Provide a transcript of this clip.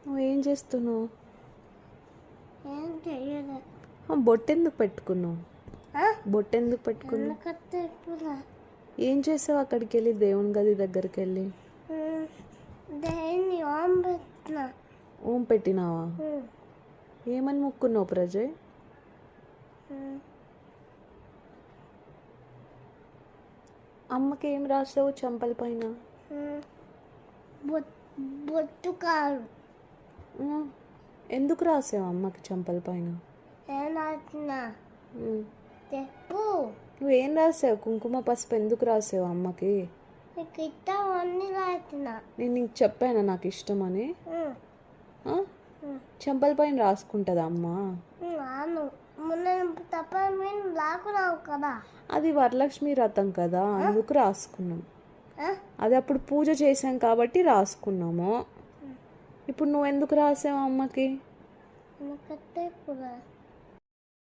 నువ్వేం చేస్తున్నావు? ఏం చెయ్యలే. బొట్టెందుకు పెట్టుకున్నావు? బొట్టెందుకు పెట్టుకున్నావు? ఏం చేసావు అక్కడికి వెళ్ళి, దేవుని గది దగ్గరికి వెళ్ళి? ఓం పెట్టినావా? ఏమని మొక్కున్నావు ప్రజయ్? అమ్మకి ఏం రాసావు చెంపల పైన? బొట్టు కాదు. ఎందుకు రాసావు అమ్మకి చెంపల పైన? చెప్పు. నువ్వేం రాసావు? కుంకుమ పసుపు ఎందుకు రాసావు అమ్మకి? నీకు ఇష్టం అన్ని రాసిన. నేను నీకు చెప్పాను నాకు ఇష్టమని. చెంపల పైన రాసుకుంటుందా అమ్మ? తప్ప రాకున్నావు కదా. అది వరలక్ష్మి వ్రతం కదా, అందుకు రాసుకున్నాం. అది అప్పుడు పూజ చేసాం కాబట్టి రాసుకున్నాము. ఇప్పుడు నువ్వు ఎందుకు రాసావు అమ్మకి?